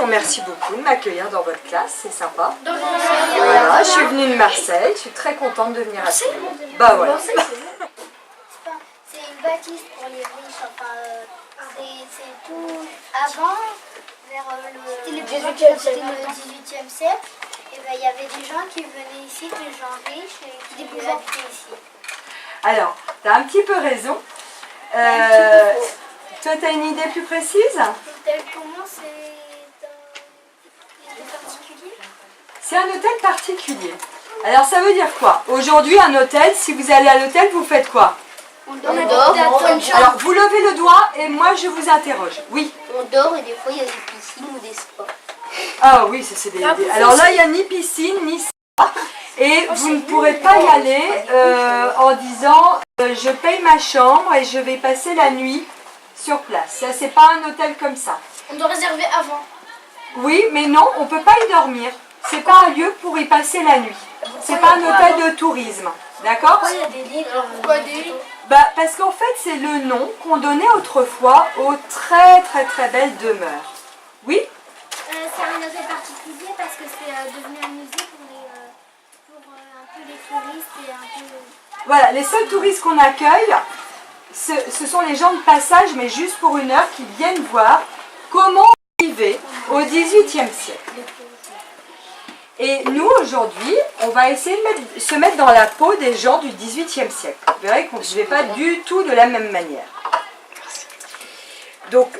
remercie beaucoup de m'accueillir dans votre classe, c'est sympa. Voilà, je suis venue de Marseille, je suis très contente de venir à Toulouse. Bah voilà. C'est une bâtisse pour les riches, enfin, c'est tout avant, vers le 18e siècle, et ben, il y avait des gens qui venaient ici, des gens riches, et qui habitaient ici. Alors, tu as un petit peu raison. Toi, tu as une idée plus précise? Comment c'est particulier? C'est un hôtel particulier. Alors, ça veut dire quoi? Aujourd'hui, un hôtel, si vous allez à l'hôtel, vous faites quoi? On dort. Alors, vous levez le doigt et moi, je vous interroge. Oui. On dort et des fois, il y a des piscines ou des spas. Ah oui, ça c'est des... Alors là, il n'y a ni piscine, ni spa. Et vous ne pourrez pas y aller en disant je paye ma chambre et je vais passer la nuit sur place. Ça, c'est pas un hôtel comme ça. On doit réserver avant. Oui, mais non, on ne peut pas y dormir. C'est pas un lieu pour y passer la nuit. C'est pas un hôtel de tourisme. D'accord? Pourquoi il y a des lits? Pourquoi des lits? Parce qu'en fait, c'est le nom qu'on donnait autrefois aux très très très belles demeures. Oui? C'est un hôtel particulier parce que c'est devenu un musée pour un peu les touristes et un peu... Voilà, les seuls touristes qu'on accueille, ce sont les gens de passage, mais juste pour une heure, qui viennent voir comment on vivait au XVIIIe siècle. Et nous, aujourd'hui, on va essayer de se mettre dans la peau des gens du XVIIIe siècle. Vous verrez qu'on ne vivait pas du tout de la même manière. Donc,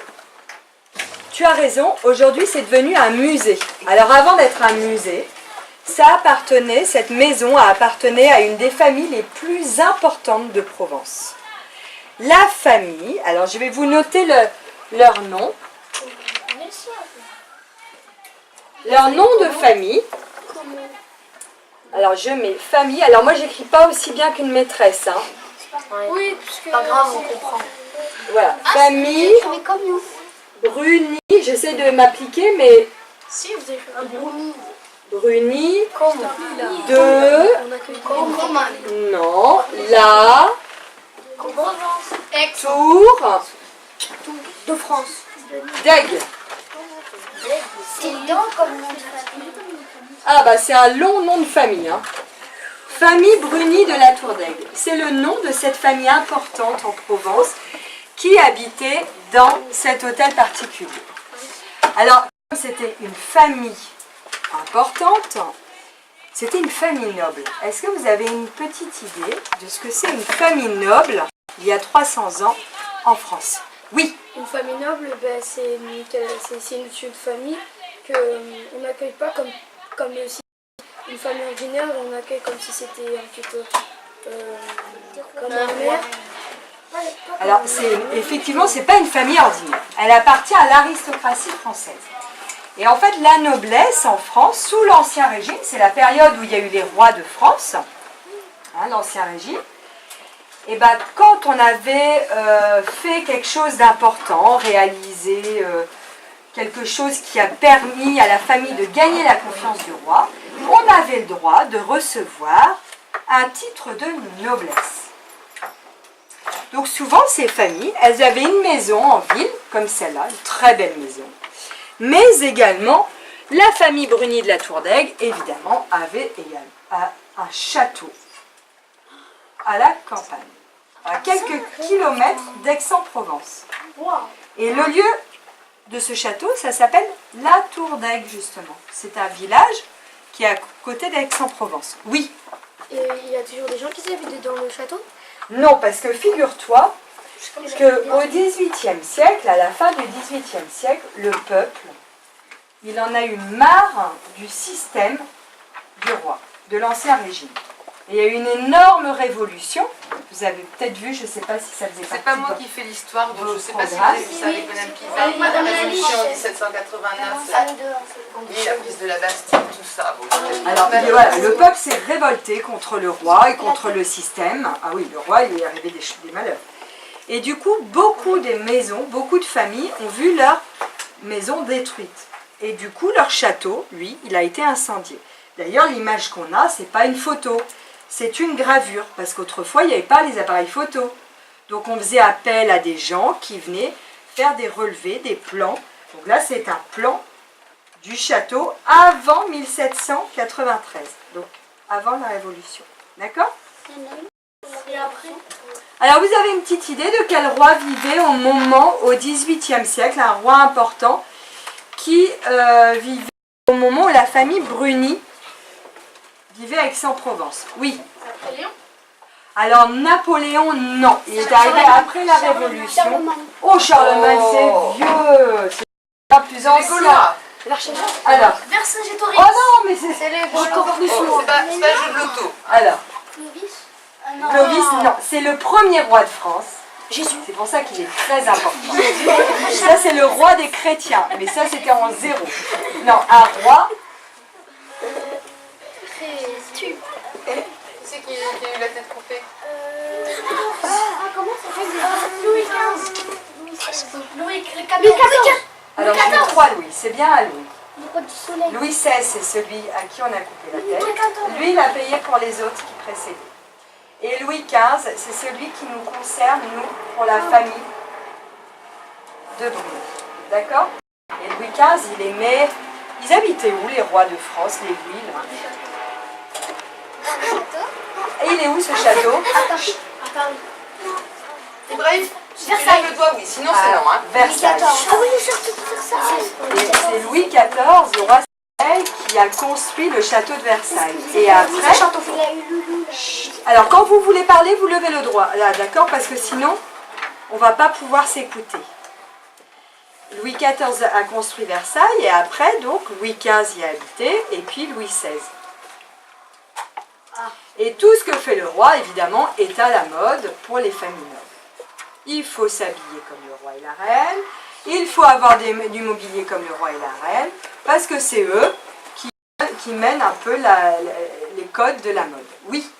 tu as raison, aujourd'hui c'est devenu un musée. Alors avant d'être un musée, cette maison appartenait à une des familles les plus importantes de Provence. La famille, alors je vais vous noter leur nom. Leur nom de famille. Alors je mets famille, alors moi j'écris pas aussi bien qu'une maîtresse. Hein. Oui, puisque... Pas grave, on comprend. Voilà, famille, Mais comme nous. Bruni, j'essaie de m'appliquer, mais... Si, vous avez fait un Bruni. Bruni, de... Non, la... Tour... De France. D'Aigle. C'est long comme nom de famille. Ah bah c'est un long nom de famille. Hein. Famille Bruni de la Tour d'Aigle. C'est le nom de cette famille importante en Provence qui habitait dans cet hôtel particulier. Alors, comme c'était une famille importante, c'était une famille noble. Est-ce que vous avez une petite idée de ce que c'est une famille noble il y a 300 ans en France? Oui. Une famille noble, ben, c'est une famille qu'on n'accueille pas comme si une famille ordinaire, on accueille comme si c'était un petit peu comme un mère. Alors, effectivement, ce n'est pas une famille ordinaire. Elle appartient à l'aristocratie française. Et en fait, la noblesse en France, sous l'Ancien Régime, c'est la période où il y a eu les rois de France, hein, l'Ancien Régime, et ben, quand on avait fait quelque chose d'important, réalisé quelque chose qui a permis à la famille de gagner la confiance du roi, on avait le droit de recevoir un titre de noblesse. Donc souvent, ces familles, elles avaient une maison en ville, comme celle-là, une très belle maison. Mais également, la famille Bruni de la Tour d'Aigle, évidemment, avait également un château à la campagne, à quelques kilomètres d'Aix-en-Provence. Et le lieu de ce château, ça s'appelle la Tour d'Aigle, justement. C'est un village qui est à côté d'Aix-en-Provence. Oui. Et il y a toujours des gens qui habitent dans le château? Non, parce que figure-toi qu'au XVIIIe siècle, à la fin du XVIIIe siècle, le peuple, il en a eu marre du système du roi, de l'Ancien Régime. Et il y a eu une énorme révolution. Vous avez peut-être vu, je ne sais pas si ça faisait partie. C'est pas moi qui fais l'histoire, donc je ne sais pas si vous programme. avez vu ça avec Madame Pizarro, la révolution en 1789, la prise de la Bastille, tout ça. Bon, alors voilà, le peuple s'est révolté contre le roi et contre le système. Ah oui, le roi, il est arrivé des malheurs. Et du coup, beaucoup de maisons, beaucoup de familles ont vu leur maison détruite. Et du coup, leur château, lui, il a été incendié. D'ailleurs, l'image qu'on a, ce n'est pas une photo, c'est une gravure. Parce qu'autrefois, il n'y avait pas les appareils photo. Donc on faisait appel à des gens qui venaient faire des relevés, des plans. Donc là, c'est un plan du château avant 1793, donc avant la Révolution. D'accord? Et après? Alors vous avez une petite idée de quel roi vivait au XVIIIe siècle, un roi important qui vivait au moment où la famille Bruni vivait à Aix-en-Provence. Oui. Napoléon? Alors Napoléon, non. Il est arrivé après la Révolution. Charlemagne. Oh, Charlemagne, c'est vieux. C'est un plus ancien. Alors. Vercingétorix. Oh non, mais c'est les C'est pas le jeu de l'auto. Alors, Clovis? Clovis, non, c'est le premier roi de France. Jésus. C'est pour ça qu'il est très important. Ça, c'est le roi des chrétiens. Mais ça, c'était en 0. Non, un roi. Jésus. C'est qui a eu la tête coupée? Comment ça s'appelle? Louis XV. Louis XIV. Alors, j'ai eu 3 Louis. C'est bien un Louis. Le du soleil. Louis XVI, c'est celui à qui on a coupé la tête. Lui, il a payé pour les autres qui précédaient. Et Louis XV, c'est celui qui nous concerne, nous, pour la famille de Brune. D'accord? Et Louis XV, il aimait... Ils habitaient où, les rois de France, les Louis, là? Et il est où, ce château? À Paris. Ibrahim, si tu lèves le doigt, oui. Sinon, c'est non. Hein. Versailles. Ah oui, le château de Versailles. Et c'est Louis XIV, le roi qui a construit le château de Versailles. Et après... Il a eu Loulou. Alors, quand vous voulez parler, vous levez le doigt. Là, d'accord? Parce que sinon, on ne va pas pouvoir s'écouter. Louis XIV a construit Versailles et après, donc, Louis XV y a habité et puis Louis XVI. Et tout ce que fait le roi, évidemment, est à la mode pour les familles nobles. Il faut s'habiller comme le roi et la reine. Il faut avoir du mobilier comme le roi et la reine. Parce que c'est eux qui mènent un peu les codes de la mode. Oui.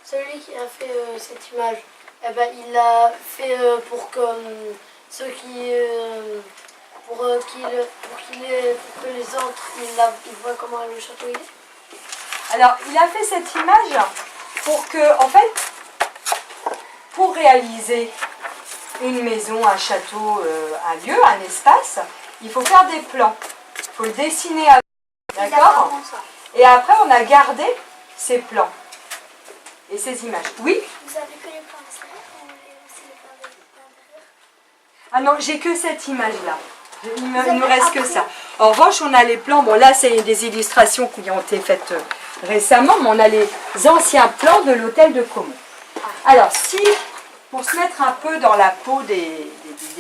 Celui qui a fait cette image, eh ben, il l'a fait pour que ceux qui... pour que les autres ils voient comment le château il est. Alors, il a fait cette image pour que, en fait, pour réaliser une maison, un château, un lieu, un espace, il faut faire des plans. Il faut le dessiner à d'accord? Et après, on a gardé ces plans et ces images. Oui? Vous avez que les plans extérieurs ou aussi les plans d'intérieur? Ah non, j'ai que cette image-là. Il me reste que ça. En revanche, on a les plans. Bon, là, c'est des illustrations qui ont été faites récemment, mais on a les anciens plans de l'hôtel de Caumont. Alors, si, pour se mettre un peu dans la peau des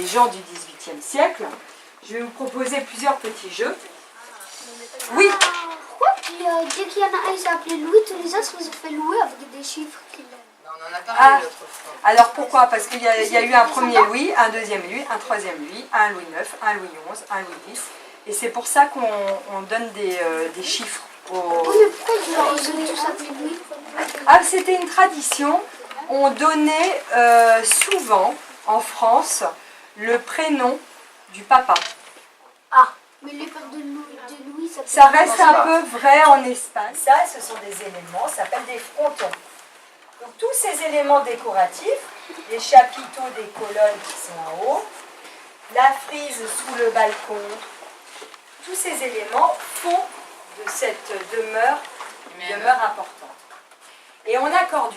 gens du XVIIIe siècle, je vais vous proposer plusieurs petits jeux. Oui. Pourquoi dès qu'il y en a un, il s'est appelé Louis, tous les autres, ils ont fait Louis avec des chiffres qu'il a. Non, on en a parlé l'autre fois. Alors pourquoi? Parce qu'il y a eu un premier Louis, un deuxième Louis, un troisième Louis, un Louis IX, un Louis XI, un Louis X. Et c'est pour ça qu'on donne des chiffres. Oui, mais pourquoi ils ont tous appelé Louis? Ah, c'était une tradition. On donnait souvent en France le prénom du papa. Ah, mais les pères de Louis, Ça reste un peu vrai en Espagne. Ça, ce sont des éléments, ça s'appelle des frontons. Donc tous ces éléments décoratifs, les chapiteaux des colonnes qui sont en haut, la frise sous le balcon, tous ces éléments font de cette demeure une demeure importante. Et on accorde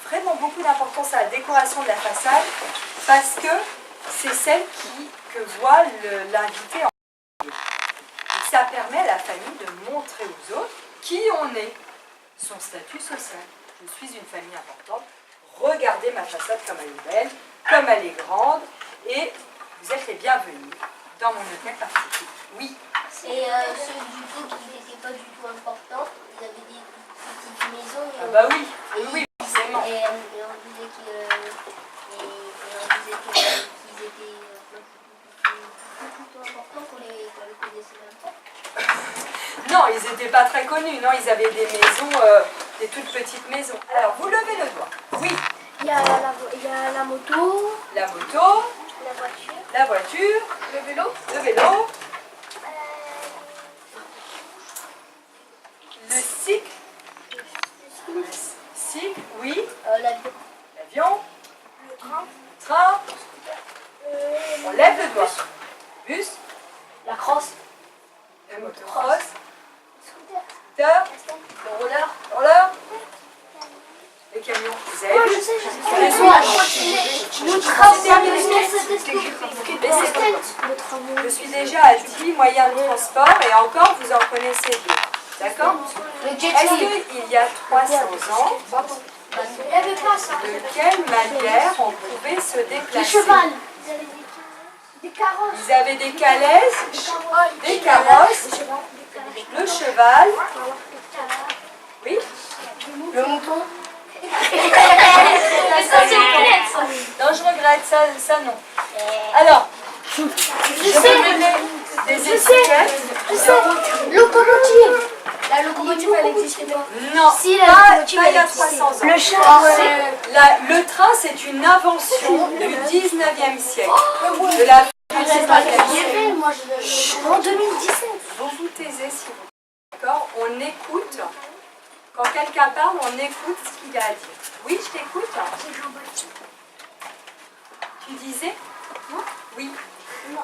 vraiment beaucoup d'importance à la décoration de la façade parce que c'est celle que voit l'invité en premier. Et ça permet à la famille de montrer aux autres qui on est, son statut social. Je suis une famille importante, regardez ma façade comme elle est belle, comme elle est grande, et vous êtes les bienvenus dans mon hôtel particulier. Oui. Et ceux du coup qui n'étaient pas du tout importants, ils avaient des petites maisons. Ah bah oui, oui, forcément. Et on disait qu'ils étaient plutôt importants qu'on les connaissait même pas. Non, ils n'étaient pas très connus, non, ils avaient des maisons, des toutes petites maisons. Alors, vous levez le doigt. Oui. Il y a la moto. La moto. La voiture. La voiture. Le vélo. Le vélo. Le cycle. Le cycle, oui. L'avion. L'avion. Le train. Train. On lève le doigt. Bus. La crosse. Le motocross. Scooter. Le roller. Les camions. Vous avez vu? Je suis déjà à 10 moyens de transport et encore vous en connaissez deux. D'accord? Est-ce qu'il y a 300 ans, de quelle manière on pouvait se déplacer? Le cheval. Des carrosses. Ils avaient des calèches, des carrosses, le cheval. Oui? Le mouton. Non, je regrette, ça non. Alors, je vais donner des étiquettes. Locomotive. La locomotive, elle existe pas. Non, Si, la pas locomotive, il y a elle 300 ans. Le char. Le train, c'est une invention du 19e siècle. De la fin du 19e siècle. En 2017. Vous vous taisez si vous voulez. D'accord? On écoute. Quand quelqu'un parle, on écoute ce qu'il a à dire. Oui, je t'écoute. Tu disais? Oui. Non,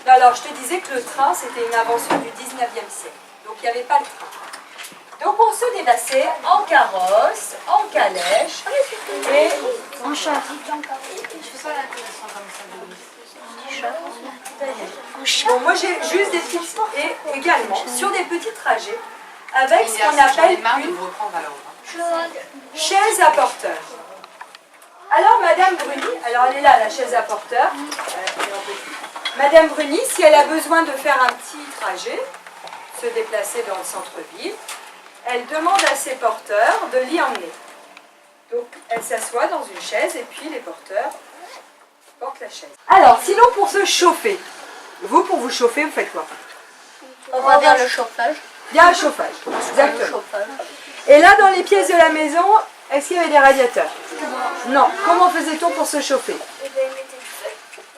alors, je te disais que le train, c'était une invention du 19e siècle. Donc, il n'y avait pas le train. Donc, on se déplaçait en carrosse, en calèche et En char. bon, moi, j'ai juste des petites... Et également, sur des petits trajets, avec ce qu'on appelle une chaise à porteur. Alors, Madame Bruni, alors elle est là, la chaise à porteur. Madame Bruni, si elle a besoin de faire un petit trajet, se déplacer dans le centre-ville, elle demande à ses porteurs de l'y emmener. Donc, elle s'assoit dans une chaise et puis les porteurs portent la chaise. Alors, sinon, pour se chauffer, vous, pour vous chauffer, vous faites quoi? On va vers le chauffage. Il y a un chauffage, exactement. Et là, dans les pièces de la maison, est-ce qu'il y avait des radiateurs? Non. Comment faisait-on pour se chauffer?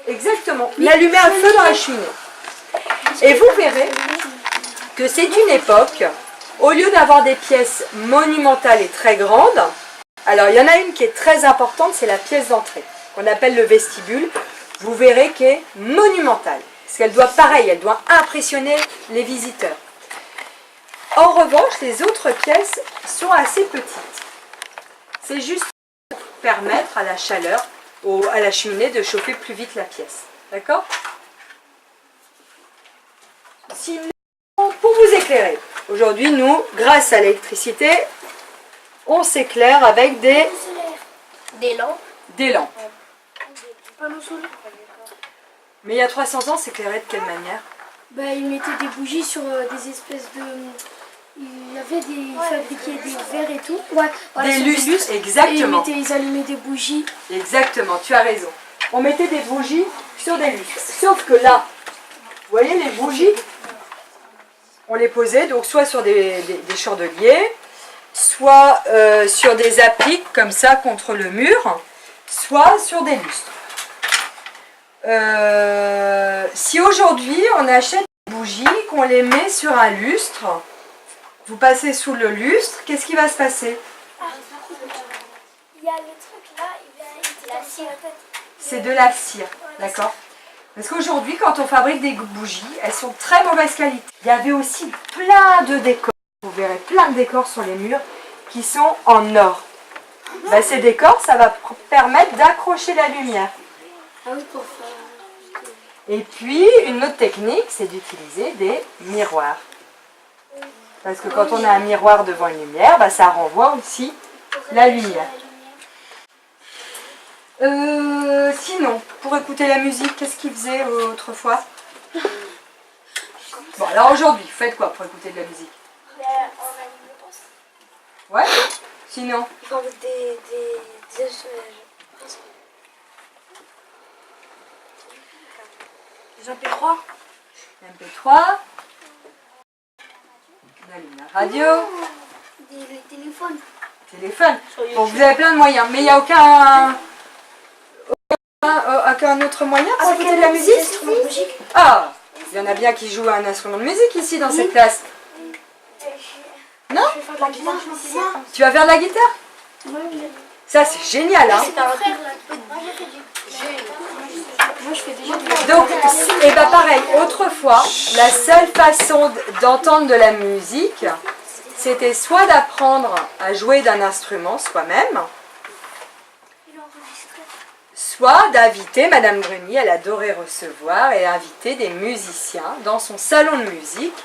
Exactement. Il allumait un feu dans la cheminée. Et vous verrez que c'est une époque, au lieu d'avoir des pièces monumentales et très grandes, alors il y en a une qui est très importante, c'est la pièce d'entrée, qu'on appelle le vestibule. Vous verrez qu'elle est monumentale. Parce qu'elle doit, pareil, elle doit impressionner les visiteurs. En revanche, les autres pièces sont assez petites. C'est juste pour permettre à la chaleur, à la cheminée, de chauffer plus vite la pièce. D'accord? Sinon, pour vous éclairer, aujourd'hui, nous, grâce à l'électricité, on s'éclaire avec des lampes. Des lampes. Mais il y a 300 ans, s'éclairait de quelle manière? Ils mettaient des bougies sur des espèces de... Il y avait des... Ils fabriquaient des verres et tout. Ouais, voilà, des sur lustres, exactement. Et ils allumaient des bougies. Exactement, tu as raison. On mettait des bougies sur des lustres. Sauf que là, vous voyez les bougies, on les posait donc soit sur des chandeliers, soit sur des appliques comme ça contre le mur, soit sur des lustres. Si aujourd'hui on achète des bougies, qu'on les met sur un lustre, vous passez sous le lustre, qu'est-ce qui va se passer? Il y a le truc là, il va la cire. C'est de la cire, d'accord? Parce qu'aujourd'hui, quand on fabrique des bougies, elles sont de très mauvaise qualité. Il y avait aussi plein de décors, vous verrez plein de décors sur les murs qui sont en or. Ces décors, ça va permettre d'accrocher la lumière. Ah oui, pour faire... Et puis, une autre technique, c'est d'utiliser des miroirs. Parce que quand on a un miroir devant une lumière, ça renvoie aussi la lumière. Sinon, pour écouter la musique, qu'est-ce qu'ils faisaient autrefois? Bon, alors aujourd'hui, vous faites quoi pour écouter de la musique? Ouais. Sinon? Des MP3. MP3. On allume la radio. Des téléphones. Téléphone. Bon, vous avez plein de moyens, mais il n'y a aucun autre moyen pour écouter de la musique? Ah, il y en a bien qui jouent à un instrument de musique ici dans cette classe. Non? Tu vas faire de la guitare? Ça, c'est génial, hein? Moi, je fais déjà du Donc, et ben pareil, autrefois, la seule façon d'entendre de la musique, c'était soit d'apprendre à jouer d'un instrument soi-même, soit d'inviter, Madame Bruni, elle adorait recevoir et inviter des musiciens dans son salon de musique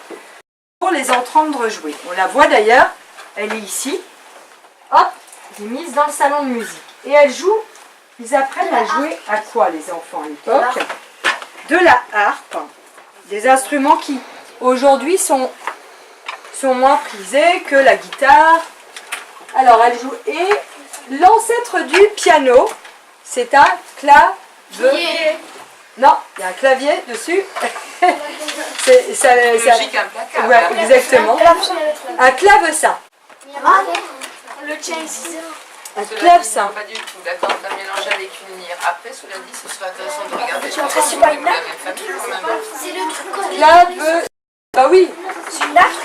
pour les entendre jouer. On la voit d'ailleurs, elle est ici, hop, elle est mise dans le salon de musique. Et elle joue, ils apprennent à jouer à quoi les enfants à l'époque? De la harpe, des instruments qui aujourd'hui sont moins prisés que la guitare. Alors elle joue, et l'ancêtre du piano, c'est un clavier. Non, il y a un clavier dessus. Logique implacable. Ouais, exactement. Un clavecin. Le tien ici. Un Cela dit, clavecin. pas du tout. D'accord, tu as mélangé avec une lyre. Après, cela dit, ce serait intéressant de regarder. Je pense C'est que pas c'est une la même famille quand même. C'est le truc qu'on Clave. Bah oui.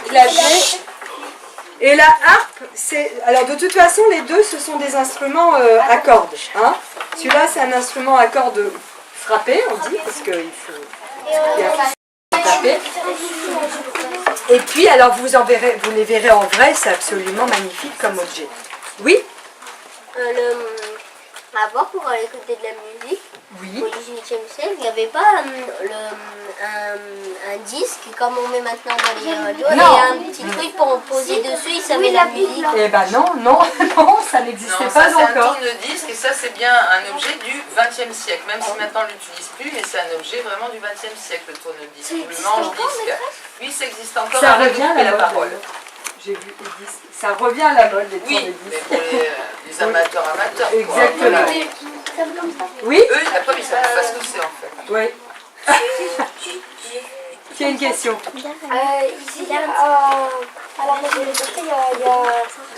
Clavier. Et la harpe, c'est. Alors de toute façon, les deux, ce sont des instruments à cordes. Hein. Celui-là, c'est un instrument à cordes frappées, on dit, parce qu'il faut taper. Et puis, alors vous les verrez en vrai, c'est absolument magnifique comme objet. Oui? Avant, pour aller écouter de la musique, Oui. au XVIIIe siècle, il n'y avait pas un disque, comme on met maintenant dans les radios, et Non. un petit truc pour poser dessus, et ça met la musique. Eh ben non, non, non, ça n'existait Non, ça pas c'est un encore. tourne-disque et ça c'est bien un objet du XXe siècle, même si maintenant on ne l'utilise plus, mais c'est un objet vraiment du XXe siècle, le tourne-disque, ou le manche-disque. Oui, ça existe encore, Ça arrête revient de à couper la la mode. parole. J'ai vu les disques. Ça revient à la mode, les Oui, mais tourne-disques. pour les amateurs, quoi. Exactement. Voilà. Oui? Eux, la preuve, ils ne savent pas ce que c'est en fait. Oui. Tu as une question? Ici, à la maison des il y a dans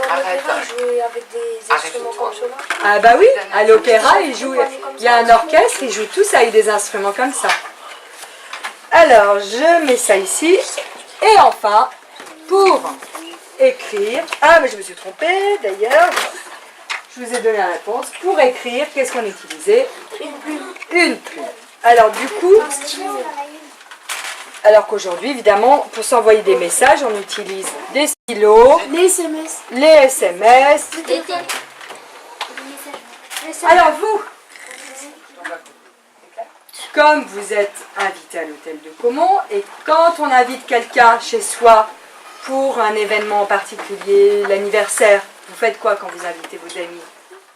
Arrête. l'opéra, ils jouent avec des instruments Arrête-toi. comme cela. Ah bah oui, à l'opéra, il y a un orchestre, ils jouent tous avec des instruments comme ça. Alors, je mets ça ici. Et enfin, pour écrire... Ah, mais je me suis trompée, d'ailleurs. Je vous ai donné la réponse. Pour écrire, qu'est-ce qu'on utilisait? Une plume. Alors, du coup... Alors qu'aujourd'hui, évidemment, pour s'envoyer des messages, on utilise des stylos, Les SMS. les SMS. Alors vous, comme vous êtes invité à l'hôtel de Caumont, et quand on invite quelqu'un chez soi pour un événement en particulier, l'anniversaire, vous faites quoi quand vous invitez vos amis?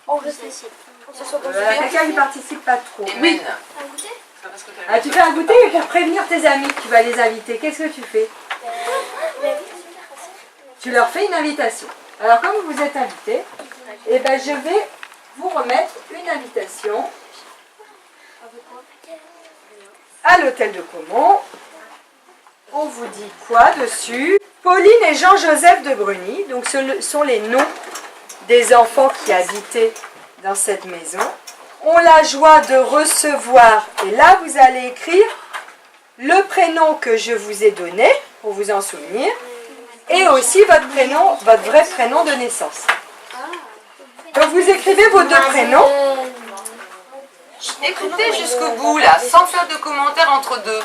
On réfléchit. Ce soit comme Quelqu'un qui ne participe pas trop. Et Oui. mène. Parce que t'as Ah, tu fais un goûter et pour prévenir tes amis que tu vas les inviter, qu'est-ce que tu fais? Tu leur fais une invitation. Alors comme vous êtes invité, eh ben, je vais vous remettre une invitation à l'hôtel de Caumont. On vous dit quoi dessus? Pauline et Jean-Joseph de Bruni, donc ce sont les noms des enfants qui habitaient dans cette maison. Ont la joie de recevoir, et là vous allez écrire le prénom que je vous ai donné, pour vous en souvenir, et aussi votre prénom, votre vrai prénom de naissance. Donc vous écrivez vos deux prénoms. Écoutez jusqu'au bout là, sans faire de commentaires entre deux.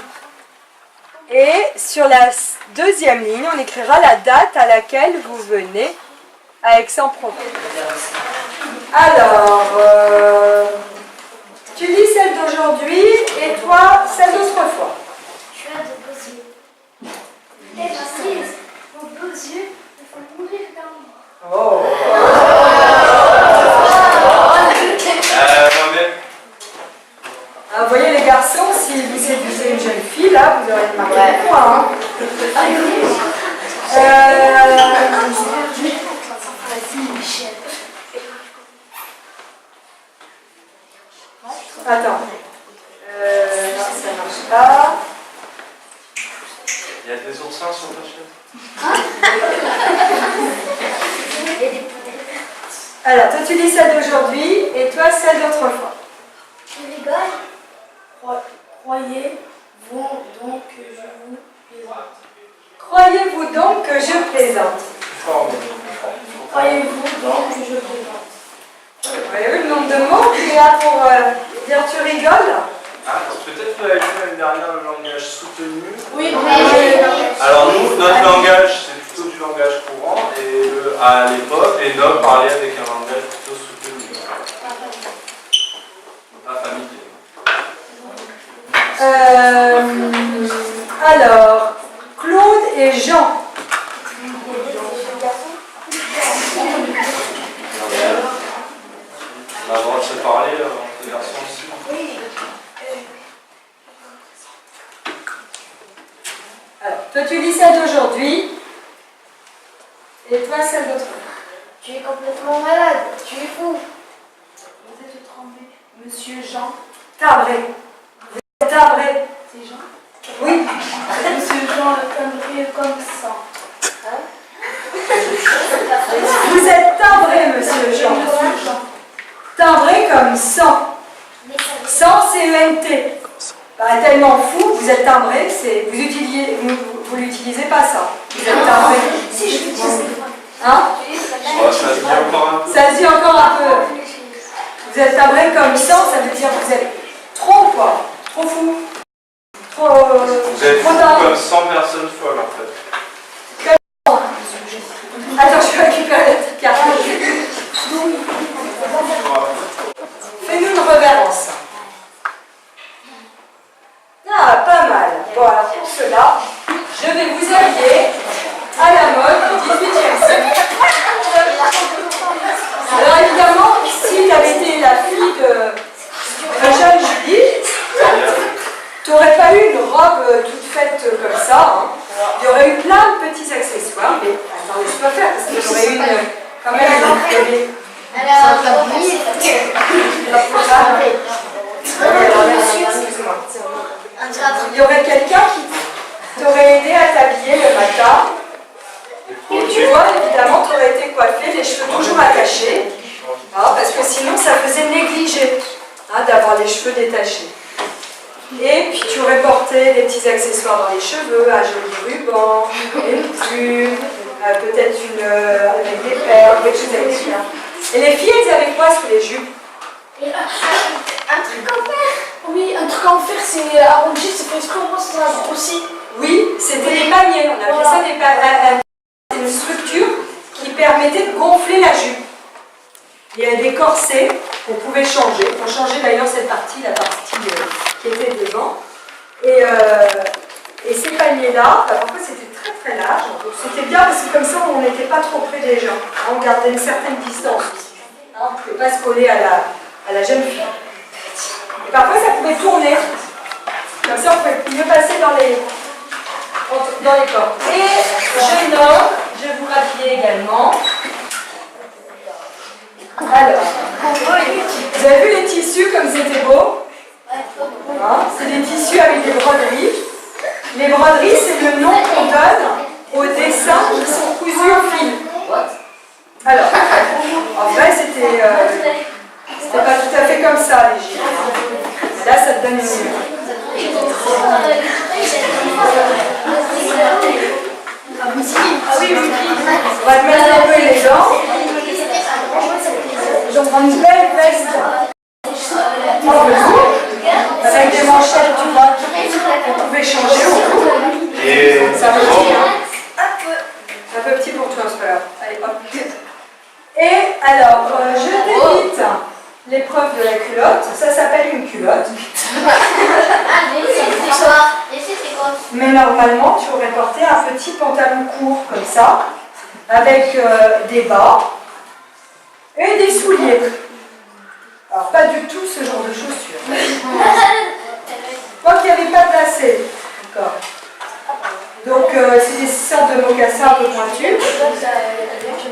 Et sur la deuxième ligne, on écrira la date à laquelle vous venez à Aix-en-Provence. Alors, tu lis celle d'aujourd'hui et toi celle d'autrefois. Tu as de beaux yeux. Et précise, vos beaux yeux me font mourir d'amour. Oh. Moi-même. Vous voyez les garçons, si vous séduisez une jeune fille, là, vous aurez marqué des points. Attends. Non, ça ne marche pas. Il y a des oursins sur ta chaise. Alors, toi tu lis celle d'aujourd'hui et toi celle d'autrefois. Tu rigoles? Croyez-vous donc que je vous plaisante? Croyez-vous donc que je plaisante? Croyez-vous donc que je plaisante? Vous voyez le nombre de mots qu'il y a pour dire tu rigoles? Ah, vous avez fait l'année dernière le langage soutenu. Oui. Alors nous, notre langage, c'est plutôt du langage courant, et à l'époque, les nobles parlaient avec un langage plutôt soutenu. Pas familier. Alors, Claude et Jean. On a le droit de se parler entre garçons aussi. Alors, toi tu lis celle d'aujourd'hui, et toi celle d'autrefois. Tu es complètement malade, tu es fou. Vous êtes trempé. Monsieur Jean. Timbré. Vous êtes timbré. C'est Jean. Oui. Monsieur Jean, timbré comme ça. Vous êtes timbré, monsieur Jean. Timbré comme 100. 100 C-E-N-T. Bah, tellement fou, vous êtes timbré, vous l'utilisez pas ça. Vous êtes timbré. Si, je l'utilise. Hein? Ouais, ça se dit encore un peu. Ça se dit encore un peu. Vous êtes timbré comme 100, ça veut dire que vous êtes trop quoi. Trop fou. Trop. Vous êtes trop fou timbré. comme 100 personnes folles en fait. Attends, je vais récupérer la petite carte. Fais-nous une révérence. Ah, pas mal. Bon, alors pour cela, je vais vous habiller à la mode du XVIIIe siècle. Alors évidemment, si tu avais été la fille de jeune Julie, tu n'aurais pas eu une robe toute faite comme ça. Hein. Il y aurait eu plein de petits accessoires, mais attendez, je peux faire parce que j'aurais eu quand même une il y aurait quelqu'un qui t'aurait aidé à t'habiller le matin. Et tu vois, évidemment, tu aurais été coiffée, les cheveux toujours attachés. Hein, parce que sinon, ça faisait négliger hein, d'avoir les cheveux détachés. Et puis, tu aurais porté des petits accessoires dans les cheveux, un joli ruban, une plume, peut-être avec des perles, quelque chose avec ça. Et les filles, elles avaient quoi sous les jupes? Un truc en fer. Oui, un truc en fer, c'est arrondi, c'est fait exprès pour ça aussi. Oui, c'était des paniers, on appelait ça des paniers. C'est une structure qui permettait de gonfler la jupe. Il y avait des corsets qu'on pouvait changer. On changeait d'ailleurs cette partie, la partie qui était devant. Et ces paniers-là, bah, parfois c'était très très large. Donc c'était bien parce que comme ça on n'était pas trop près des gens. On gardait une certaine distance aussi. On ne pouvait pas se coller à la jeune fille. Et parfois ça pouvait tourner. Comme ça on pouvait mieux passer dans les corps. Et jeune homme, je vais vous rhabiller également. Alors, vous avez vu les tissus comme c'était beau hein, c'est des tissus avec des broderies. Les broderies, c'est le nom qu'on donne aux dessins qui sont cousus au fil. Alors, en vrai, c'était pas tout à fait comme ça, les gilets. Hein. Là, ça te donne une... On va te mettre un peu élégant. Je prends une belle veste. Avec des manchettes, tu vois, on pouvait changer au cou. Et Ça va petit, hein. Un peu petit pour toi, c'est pas grave. Allez, hop. Et alors, je t'évite l'épreuve de la culotte. Ça s'appelle une culotte. Mais normalement, tu aurais porté un petit pantalon court comme ça, avec des bas et des souliers. Alors, pas du tout ce genre de chaussures. Moi qui n'avais pas de lacets. D'accord. Donc, c'est des sortes de mocassins un peu pointus.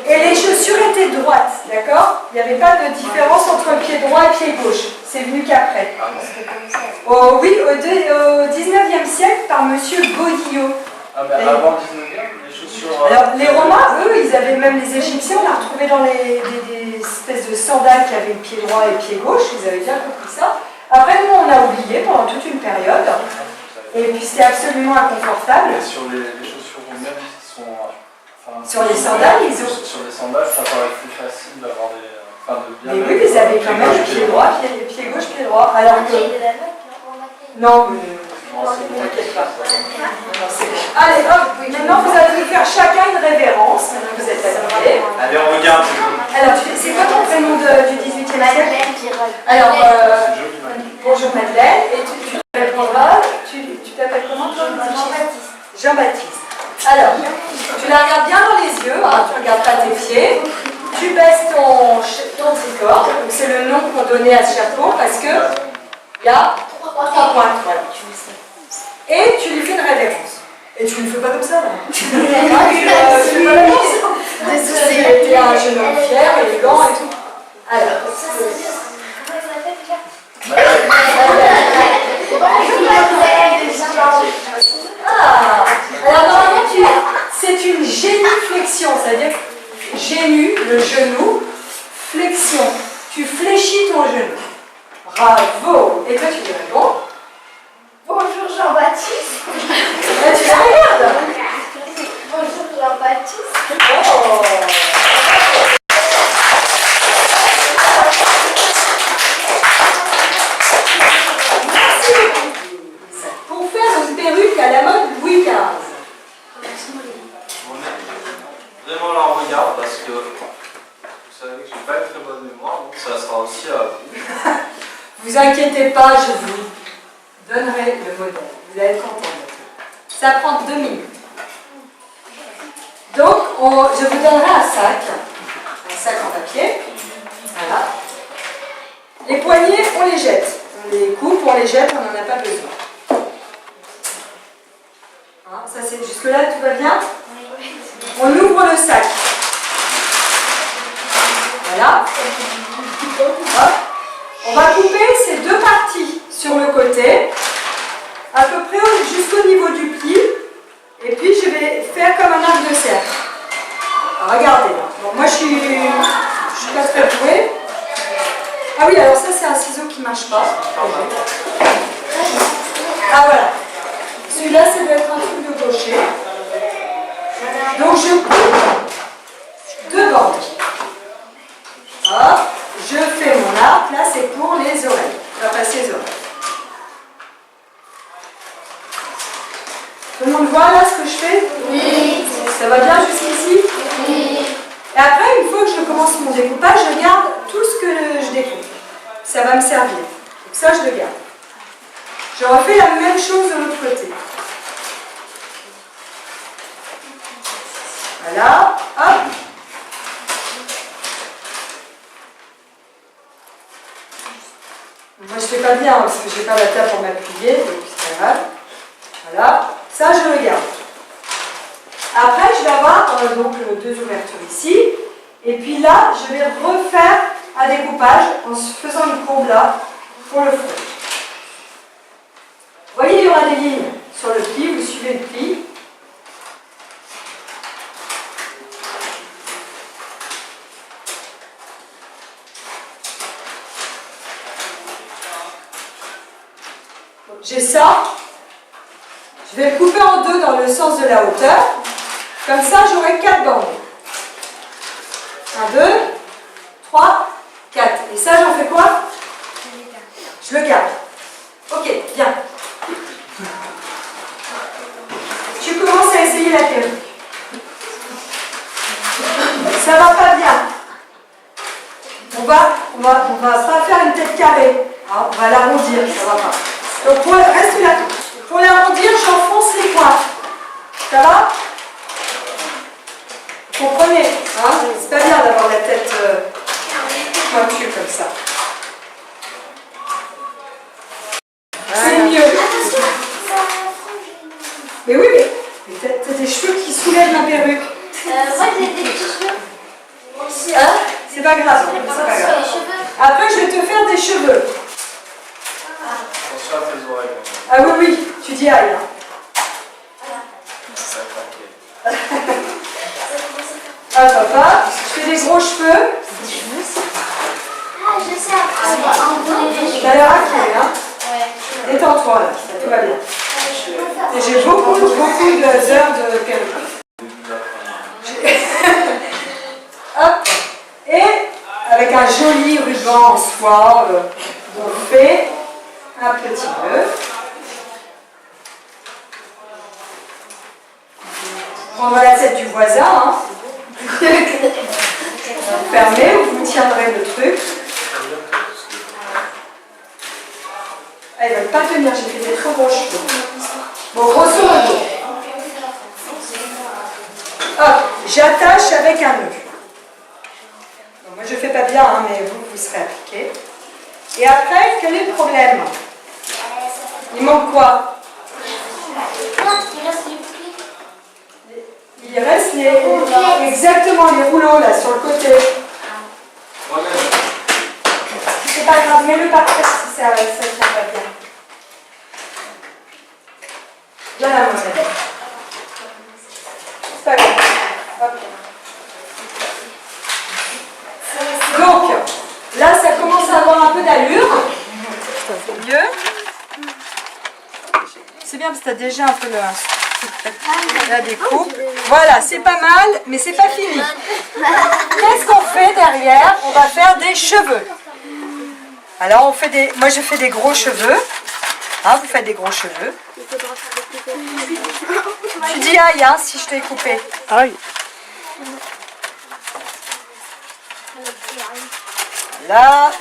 Et les chaussures étaient droites, d'accord? Il n'y avait pas de différence entre pied droit et pied gauche. C'est venu qu'après. Oh, oui, au 19e siècle, par monsieur Godillot. ah, mais avant le 19e, les chaussures. Alors, les Romains, eux, ils avaient même les Égyptiens, on a retrouvé dans des espèces de sandales qui avaient le pied droit et le pied gauche, ils avaient bien compris ça. Après, nous, on a oublié pendant toute une période, et puis c'était absolument inconfortable. Et sur les chaussures romaines qui sont. Sur les sandales, ils ont. Sur les sandales, ça paraît plus facile d'avoir des. Enfin, de bien. Mais oui, ils avaient quand même pied droit, pied gauche, pied droit. Alors que. Non, ne t'inquiète pas. Non, c'est bon. Allez, hop, maintenant vous allez faire chacun une révérence. Maintenant vous êtes habillés. Allez, on regarde. Alors, c'est quoi ton prénom du 18e siècle? Alors, bonjour Madeleine, et tu répondras, tu t'appelles comment toi? Jean-Baptiste. Jean-Baptiste. Alors, tu la regardes bien dans les yeux, hein, tu ne regardes pas tes pieds, tu baisses ton tricorne, donc c'est le nom qu'on donnait à ce chapeau parce que il y a 3 pointes, voilà. Et tu lui fais une révérence. Et tu ne le fais pas comme ça, là. Tu fais pas la danse. C'était un jeune homme fier, élégant et tout. Alors, ah, alors normalement c'est une génuflexion, c'est-à-dire génu, le genou, flexion. Tu fléchis ton genou. Bravo. Et toi tu dis bon. Bonjour Jean-Baptiste. Là tu la regardes. Bonjour Jean-Baptiste. Oh. Pour faire une perruque à la mode Louis XV. Vraiment là, on regarde parce que vous savez que je n'ai pas une très bonne mémoire, donc ça sera aussi à vous. Vous inquiétez pas, je vous donnerai le modèle. Vous allez être contents. Ça prend 2 minutes. Donc, je vous donnerai un sac en papier. Voilà. Les poignets, on les jette. On les coupe, on les jette, on n'en a pas besoin. Hein, ça c'est jusque-là, tout va bien? On ouvre le sac. Voilà. Hop. On va couper ces 2 parties sur le côté, à peu près jusqu'au niveau du pli. Et puis je vais faire comme un arc de cercle. Alors, regardez là. Bon, moi je suis pas très douée. Ah oui, alors ça c'est un ciseau qui ne marche pas. Ah voilà. Celui-là, ça doit être un truc de gaucher. Donc je coupe 2 bandes. Hop, je fais mon arc. Là, c'est pour les oreilles. On va passer les oreilles. Tout le monde voit là ce que je fais? Oui. Ça va bien jusqu'ici? Oui. Et après, une fois que je commence mon découpage, je garde tout ce que je découpe. Ça va me servir. Donc ça, je le garde. Je refais la même chose de l'autre côté. Voilà, hop. Moi je fais pas bien parce que j'ai pas la table pour m'appuyer, donc c'est pas grave. Voilà, ça je le garde. Après je vais avoir donc 2 ouvertures ici. Et puis là, je vais refaire un découpage en faisant une courbe là pour le front. Vous voyez, il y aura des lignes sur le pli, vous suivez le pli. J'ai ça, je vais le couper en 2 dans le sens de la hauteur, comme ça j'aurai 4 bandes. 1, 2, 3, 4. Et ça j'en fais quoi? Je le garde. Ok, bien. Tu commences à essayer la perruque. Ça va pas bien. On va pas faire une tête carrée. Hein, on va l'arrondir, ça va pas. Donc reste là. Pour l'arrondir, j'enfonce les pointes. Ça va? Vous comprenez, hein? C'est pas bien d'avoir la tête pointue comme ça. C'est mieux. Mais oui, mais t'as des cheveux qui soulèvent ma perruque. Moi j'ai des petits cheveux. Hein? C'est pas grave. C'est pas grave. Après, je vais te faire des cheveux. Attention à tes oreilles. Ah oui, oui, tu dis aïe. Ah papa, je fais des gros cheveux. Ah, je sais. T'as l'air inquiet, hein? Ouais. Détends-toi là, ça tout va bien. Et j'ai beaucoup d'heures de perruque. Hop. Et avec un joli ruban en soie, on fait un petit nœud. prendre l'assiette du voisin. Hein. Vous fermez ou vous tiendrez le truc. Elle ne va pas tenir, j'ai fait des trop gros cheveux. Bon, grosso modo. Hop, j'attache avec un nœud. Donc, moi je ne fais pas bien, hein, mais vous serez appliqué. Et après, quel est le problème? Il manque quoi? Il reste exactement les rouleaux là sur le côté. C'est pas grave, mets-le par terre si ça ne tient pas bien. Voilà, mon ami. C'est pas grave. Hop. Donc, là, ça commence à avoir un peu d'allure. Mieux. C'est bien parce que tu as déjà un peu la découpe. Voilà, c'est pas mal, mais c'est pas fini. Qu'est-ce qu'on fait derrière? On va faire des cheveux. Alors, on fait des... Moi, je fais des gros cheveux. Hein, vous faites des gros cheveux. Tu dis aïe, hein, si je t'ai coupé. Aïe. Là.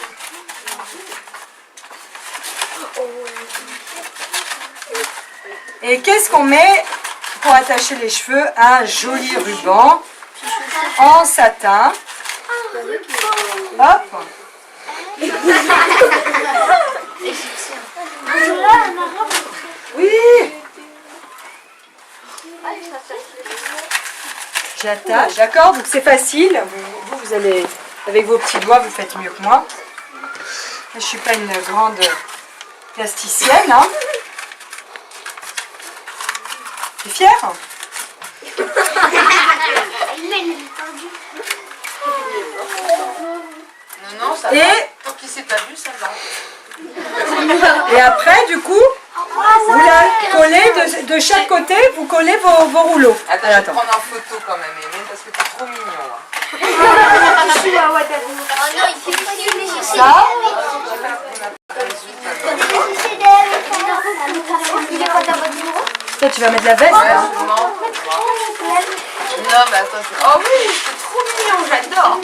Et qu'est-ce qu'on met pour attacher les cheveux? Un joli ruban en satin. Hop. Oui. J'attache, d'accord? Donc c'est facile. Vous allez, avec vos petits doigts, vous faites mieux que moi. Je ne suis pas une grande plasticienne. Hein. T'es fière? Non, ça va. Tant qu'il s'est pas vu, ça va. Et après, du coup, vous la collez de chaque côté, vous collez vos rouleaux. Attends, je vais te prendre en photo quand même, Hélène, parce que t'es trop mignon. Hein. Ça. Toi, tu vas mettre la veste, hein? Non, mais attends. Oh oui, c'est trop mignon, j'adore.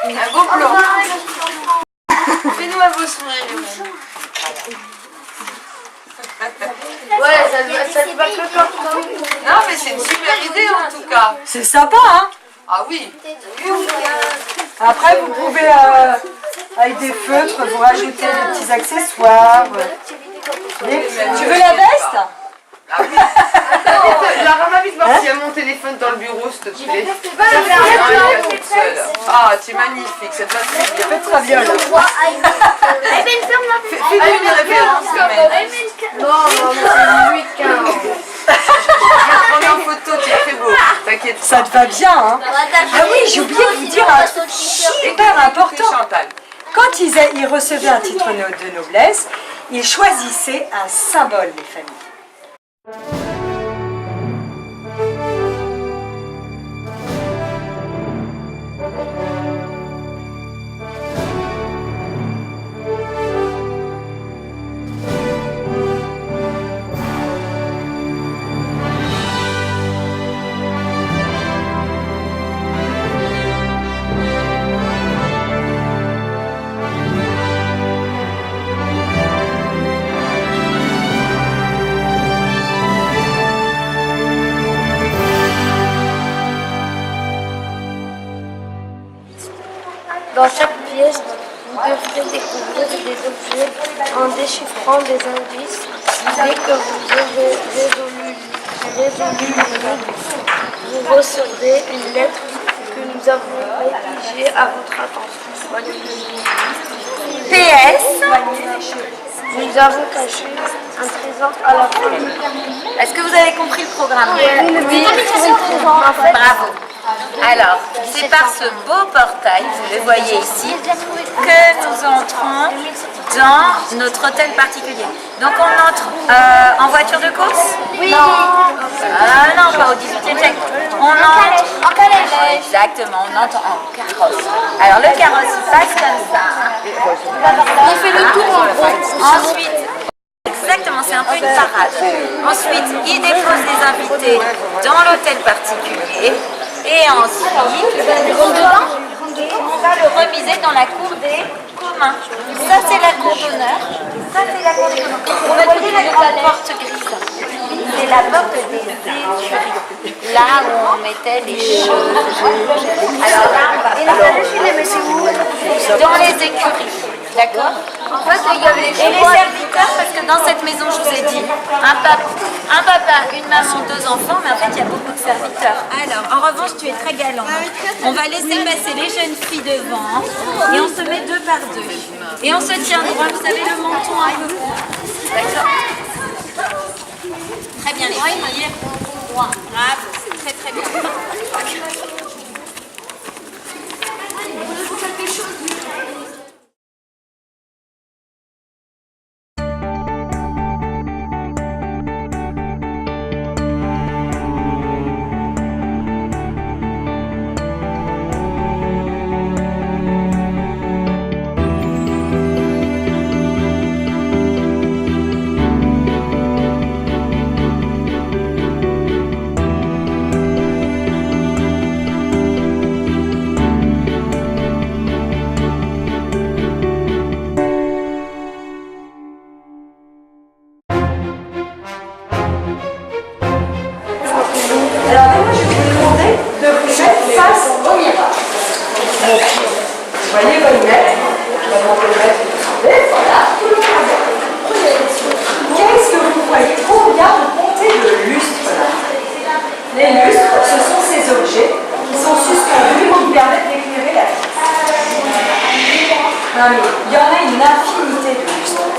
Un beau plan. Fais-nous un beau sourire, Hélène. Ouais, ça te va que comme. Non, mais c'est une super idée en tout cas. C'est sympa, hein? Ah oui. Après, vous pouvez, avec des feutres, vous rajouter des petits accessoires. Tu veux la veste? Ah oui. Lara m'a vite voir s'il y a mon téléphone dans le bureau, s'il te plaît. Ah, tu es magnifique, cette va très bien. Faites très bien, là. Fais-nous une référence quand même. Non, c'est 8-15. Je vais prendre en photo, tu es très beau. T'inquiète. Ça te va bien, hein? Ah oui, j'ai oublié de vous dire un truc hyper important. Chantal. Quand ils recevaient un titre de noblesse, ils choisissaient un symbole, les familles. Dans chaque pièce, vous devrez découvrir des objets en déchiffrant des indices. Dès que vous aurez résolu l'énigme, vous recevrez une lettre que nous avons rédigée à votre attention. PS. Nous avons caché un trésor à la fin. Est-ce que vous avez compris le programme? Oui, Bravo. Alors, c'est par ce beau portail, vous le voyez ici, que nous entrons dans notre hôtel particulier. Donc on entre en voiture de course? Oui. Non, pas au 18e siècle. On entre en calèche. Exactement, on entre en carrosse. Alors le carrosse, il passe comme ça. Hein. Il fait le tour en gros. Ensuite, Exactement, c'est un peu une parade. Ensuite, ils déposent les invités dans l'hôtel particulier. Et ensuite, on va le remiser dans la cour des communs. Ça, c'est la cour d'honneur. Ça, c'est la cour des communs. Vous voyez la grande porte grise? C'est la porte des écuries. Là où on mettait les choses. Alors là, on va dans les écuries. D'accord? En fait, il y avait et les serviteurs, parce que dans cette maison, je vous ai dit, un papa, une maman, 2 enfants, mais en fait, il y a beaucoup de serviteurs. Alors, en revanche, tu es très galant. On va laisser passer les jeunes filles devant et on se met 2 par 2. Et on se tient droit, vous savez, le menton un peu court. D'accord? Très bien, les filles. Droit. Bravo, c'est très très bien. Alors moi, je vais vous demander de vous mettre face au miroir. Vous voyez votre mettre. Je vais demander de mettre. Voilà, tout le monde. Qu'est-ce que vous voyez? Combien vous comptez de lustres là? Les lustres, ce sont ces objets qui sont suspendus et qui permettent d'éclairer la pièce. Non, mais il y en a une infinité de lustres.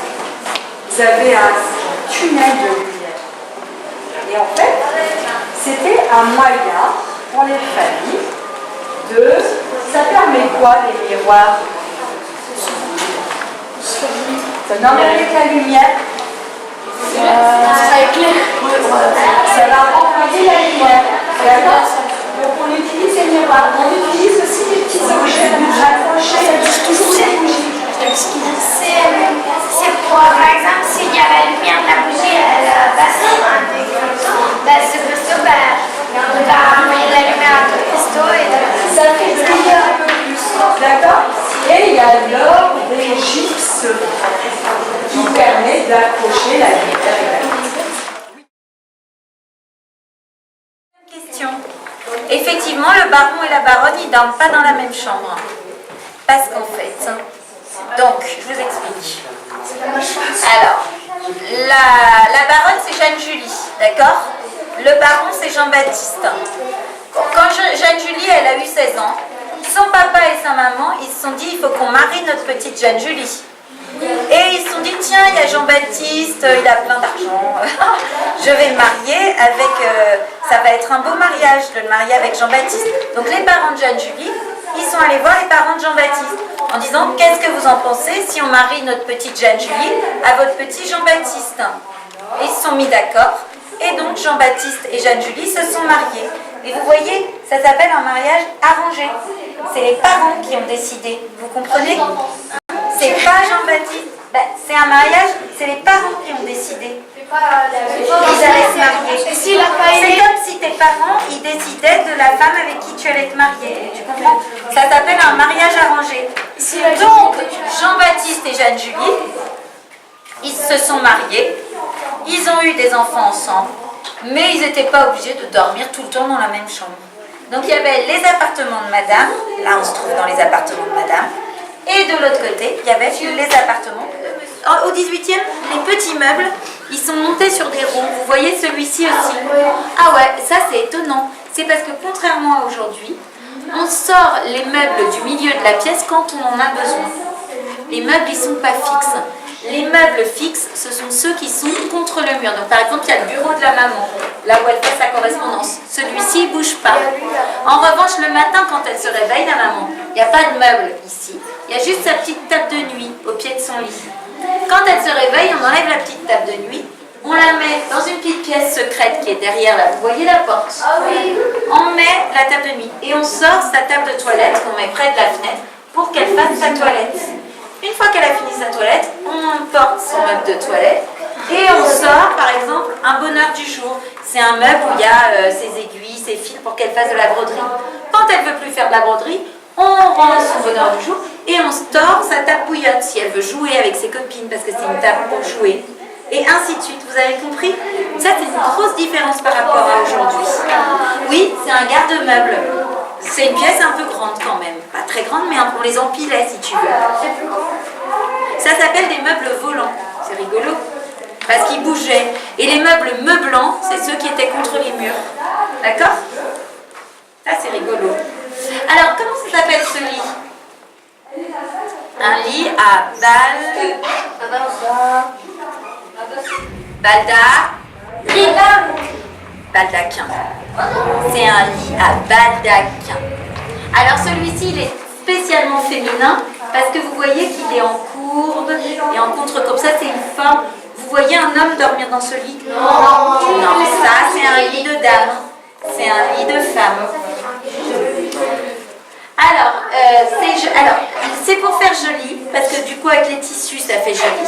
Vous avez un tunnel de lumière. Et en fait, c'était un moyen pour les familles de... Ça permet quoi, les miroirs? Non, mais avec la lumière, Ça éclaire. ça va renvoyer la lumière. D'accord? Donc on utilise les miroirs. On utilise aussi les petits objets accrochés, toujours les bougies. C'est pour, par exemple, s'il y a la lumière de la bougie, elle passe un des cristaux, ce cristaux, on va envoyer de la lumière à d'autres cristaux et Ça fait briller un peu plus. D'accord? Et il y a l'or des gypses qui permet d'accrocher la lumière. Question. Effectivement, le baron et la baronne, ils ne dorment pas dans la même chambre. Parce qu'en fait, donc, je vous explique. Alors, la baronne, c'est Jeanne-Julie, d'accord? Le baron, c'est Jean-Baptiste. Quand Jeanne-Julie, elle a eu 16 ans, son papa et sa maman, ils se sont dit, il faut qu'on marie notre petite Jeanne-Julie. Et ils se sont dit, tiens, il y a Jean-Baptiste, il a plein d'argent, je vais me marier avec, ça va être un beau mariage de le marier avec Jean-Baptiste. Donc les parents de Jeanne-Julie, ils sont allés voir les parents de Jean-Baptiste en disant, qu'est-ce que vous en pensez si on marie notre petite Jeanne-Julie à votre petit Jean-Baptiste? Et ils se sont mis d'accord, et donc Jean-Baptiste et Jeanne-Julie se sont mariés. Et vous voyez, ça s'appelle un mariage arrangé. C'est les parents qui ont décidé, vous comprenez? C'est pas Jean-Baptiste, c'est un mariage, c'est les parents qui ont décidé. Ils allaient se marier. C'est comme si tes parents, ils décidaient de la femme avec qui tu allais te marier. Tu comprends? Ça s'appelle un mariage arrangé. Donc, Jean-Baptiste et Jeanne-Julie, ils se sont mariés, ils ont eu des enfants ensemble, mais ils n'étaient pas obligés de dormir tout le temps dans la même chambre. Donc il y avait les appartements de madame, là on se trouve dans les appartements de madame, et de l'autre côté, il y avait les appartements. Au 18e, les petits meubles, ils sont montés sur des ronds. Vous voyez celui-ci aussi. Ah ouais, ça c'est étonnant. C'est parce que contrairement à aujourd'hui, on sort les meubles du milieu de la pièce quand on en a besoin. Les meubles, ils ne sont pas fixes. Les meubles fixes, ce sont ceux qui sont contre le mur. Donc par exemple, il y a le bureau de la maman, là où elle fait sa correspondance. Celui-ci, il ne bouge pas. En revanche, le matin, quand elle se réveille, la maman, il n'y a pas de meuble ici. Il y a juste sa petite table de nuit au pied de son lit. Quand elle se réveille, on enlève la petite table de nuit, on la met dans une petite pièce secrète qui est derrière là. Vous voyez la porte? On met la table de nuit et on sort sa table de toilette qu'on met près de la fenêtre pour qu'elle fasse sa toilette. Une fois qu'elle a fini sa toilette, on porte son meuble de toilette Et on sort, par exemple, un bonheur du jour. C'est un meuble où il y a ses aiguilles, ses fils pour qu'elle fasse de la broderie. Quand elle ne veut plus faire de la broderie, on range son bonheur du jour et on store sa table bouillotte si elle veut jouer avec ses copines parce que c'est une table pour jouer. Et ainsi de suite, vous avez compris? Ça, c'est une grosse différence par rapport à aujourd'hui. Oui, c'est un garde-meuble. C'est une pièce un peu grande quand même. Pas très grande, mais on les empilait si tu veux. Ça s'appelle des meubles volants. C'est rigolo. Parce qu'ils bougeaient. Et les meubles meublants, c'est ceux qui étaient contre les murs. D'accord? Ça, c'est rigolo. Alors, comment ça s'appelle ce lit? Un lit à baldaquin. C'est un lit à baldaquin. Alors, celui-ci, il est spécialement féminin parce que vous voyez qu'il est en courbe et en contre comme ça, c'est une forme. Vous voyez un homme dormir dans ce lit? Non, ça, c'est un lit de dame. C'est un lit de femme. Alors, c'est pour faire joli, parce que du coup, avec les tissus, ça fait joli.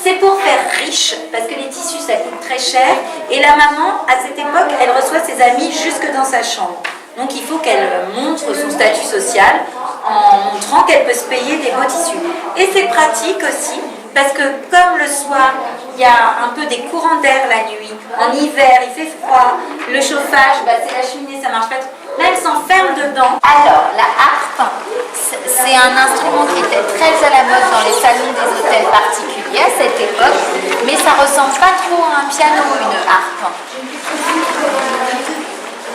C'est pour faire riche, parce que les tissus, ça coûte très cher. Et la maman, à cette époque, elle reçoit ses amis jusque dans sa chambre. Donc, il faut qu'elle montre son statut social en montrant qu'elle peut se payer des beaux tissus. Et c'est pratique aussi, parce que comme le soir, il y a un peu des courants d'air la nuit. En hiver, il fait froid. Le chauffage, c'est la cheminée, ça marche pas trop. Là, elle s'enferme dedans. Alors, la harpe, c'est un instrument qui était très à la mode dans les salons des hôtels particuliers à cette époque, mais ça ressemble pas trop à un piano, une harpe.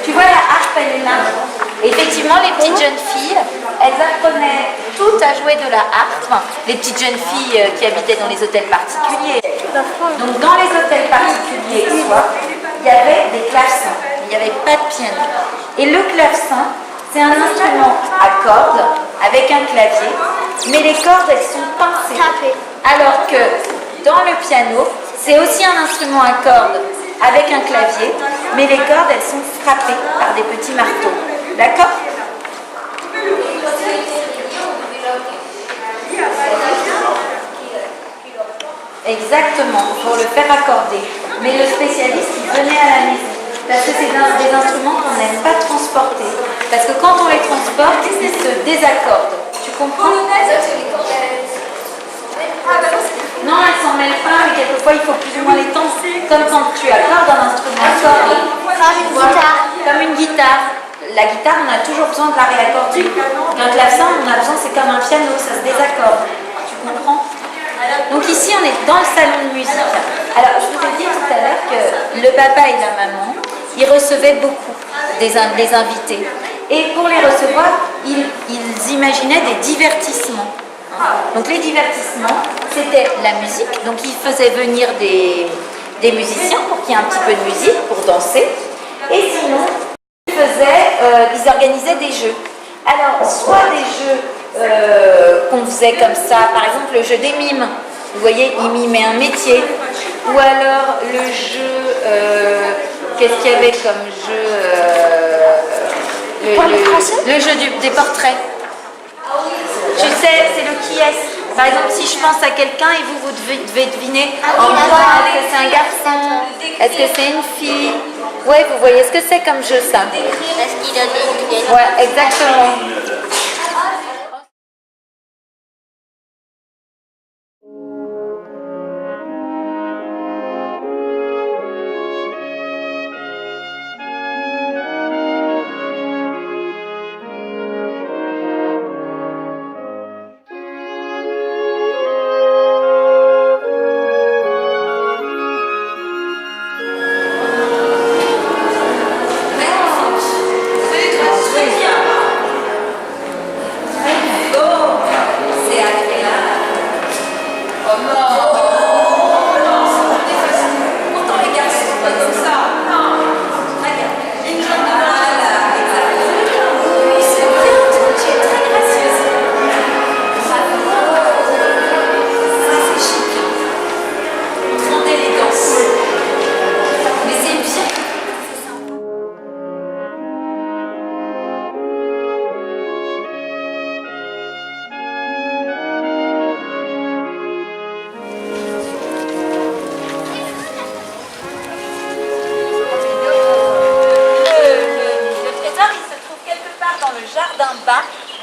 Tu vois, la harpe, elle est là. Et effectivement, les petites jeunes filles, elles apprenaient toutes à jouer de la harpe. Les petites jeunes filles qui habitaient dans les hôtels particuliers. Donc, dans les hôtels particuliers, tu vois, il y avait des clavecins. Il n'y avait pas de piano. Et le clavecin, c'est un instrument à cordes avec un clavier, mais les cordes, elles sont pincées. Alors que dans le piano, c'est aussi un instrument à cordes avec un clavier, mais les cordes, elles sont frappées par des petits marteaux. D'accord? Exactement, pour le faire accorder. Mais le spécialiste, il venait à la maison. Parce que c'est des instruments qu'on n'aime pas transporter. Parce que quand on les transporte, ils se désaccordent. Tu comprends? Non, elles s'en mêlent pas, mais quelquefois il faut plus ou moins les tenser. Comme quand tu accordes un instrument à cordes. Comme une guitare. La guitare, on a toujours besoin de la réaccorder. Un clavecin, on a besoin, c'est comme un piano, ça se désaccorde. Tu comprends? Donc ici, on est dans le salon de musique. Alors, je vous ai dit tout à l'heure que le papa et la maman, ils recevaient beaucoup des invités. Et pour les recevoir, ils imaginaient des divertissements. Donc les divertissements, c'était la musique. Donc ils faisaient venir des musiciens pour qu'il y ait un petit peu de musique, pour danser. Et sinon, ils organisaient des jeux. Alors, soit des jeux qu'on faisait comme ça, par exemple le jeu des mimes. Vous voyez, ils mimaient un métier. Ou alors le jeu, qu'est-ce qu'il y avait comme jeu le jeu des portraits. Tu sais, c'est le qui est. Par exemple, si je pense à quelqu'un et vous devez deviner en quoi, est-ce que c'est un garçon, est-ce que c'est une fille. Ouais, vous voyez ce que c'est comme jeu ça. Est-ce qu'il a des... Ouais, exactement.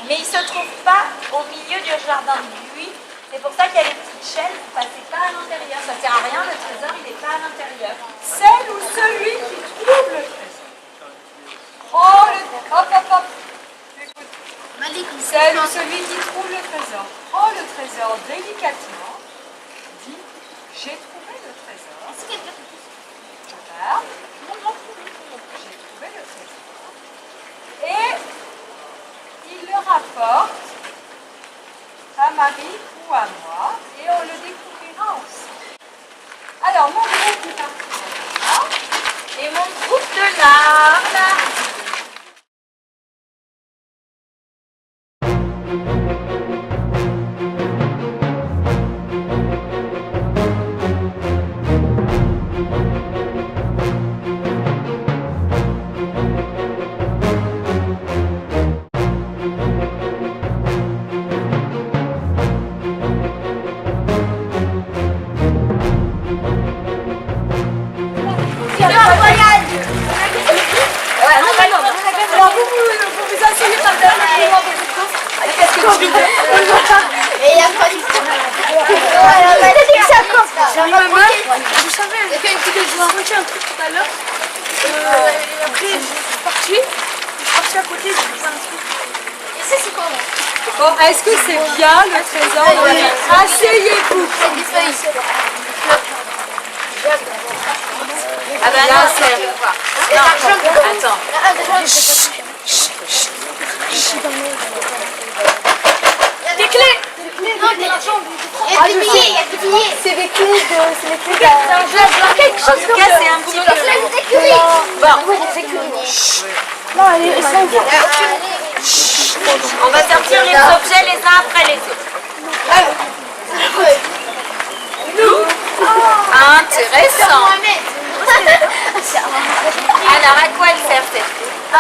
Mais il ne se trouve pas au milieu du jardin de buis. C'est pour ça qu'il y a les petites chaînes, vous ne passez pas à l'intérieur. Ça ne sert à rien, le trésor, il n'est pas à l'intérieur. Celle ou celui qui trouve le trésor. Oh, hop, hop, hop. Celle ou celui qui trouve le trésor. Prends le trésor délicatement. Dit, j'ai trouvé le trésor. Regarde. J'ai trouvé le trésor. Et il le rapporte à Marie ou à moi. Et on le découvrira ensemble. Alors, mon groupe est parti là. Et mon groupe de là. Alors vous vous asseyez par terre, qu'est-ce que tu veux? Et il y a pas du tout. Vous savez, il y a quelqu'un qui a reçu un truc tout à l'heure. Et après, je suis partie à côté, j'ai fait un truc. Et ça, c'est quoi? Bon, est-ce que c'est bien le trésor? Asseyez-vous. C'est des feuilles. Ah bah non, c'est... Non, attends. Des clés. Non, des jambes. Il y a des billets, il y a des billets. C'est des clés de... C'est des clés d'un... quelque chose En tout cas, c'est un petit peu... Non, allez, On va sortir les objets les uns après les autres. Intéressant. Alors, à quoi elles servent cette clé? À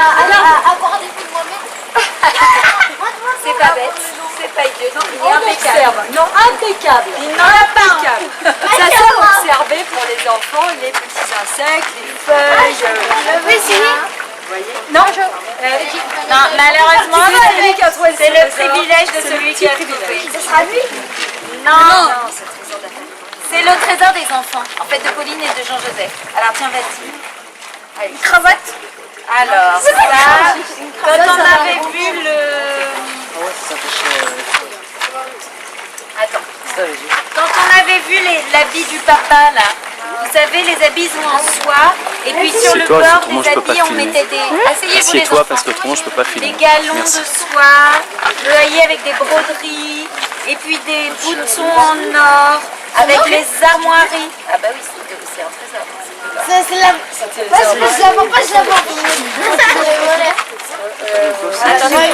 boire des coups de Mohamed. C'est pas bête, c'est pas idiot, il est On impeccable. observe. Non, impeccable. Il n'en a pas un. Impeccable. Ça sert à observer pour les enfants les petits insectes, les feuilles. Non, Non, malheureusement, c'est celui qui a trouvé c'est le trésor. privilège de C'est celui le qui a petit trouvé. privilège. Ce sera lui? Non, c'est le trésor des enfants, en fait de Pauline et de Jean-Joseph. Alors tiens, vas-y. Allez. cravate. Alors, ça, quand on avait vu le... Attends. Quand on avait vu l'habit du papa, là, vous savez, les habits sont en soie, et puis sur le Assieds-toi, bord autrement, des je peux pas habits, on filmer. mettait des... Asseyez-vous les Assieds-toi enfants. parce qu'autrement je peux pas filmer. Des galons Merci. de soie, noyés avec des broderies, et puis des boutons en or, avec les armoiries. Ah bah oui, c'est un trésor. C'est la... Je la vois pas, je la vois. Attendez.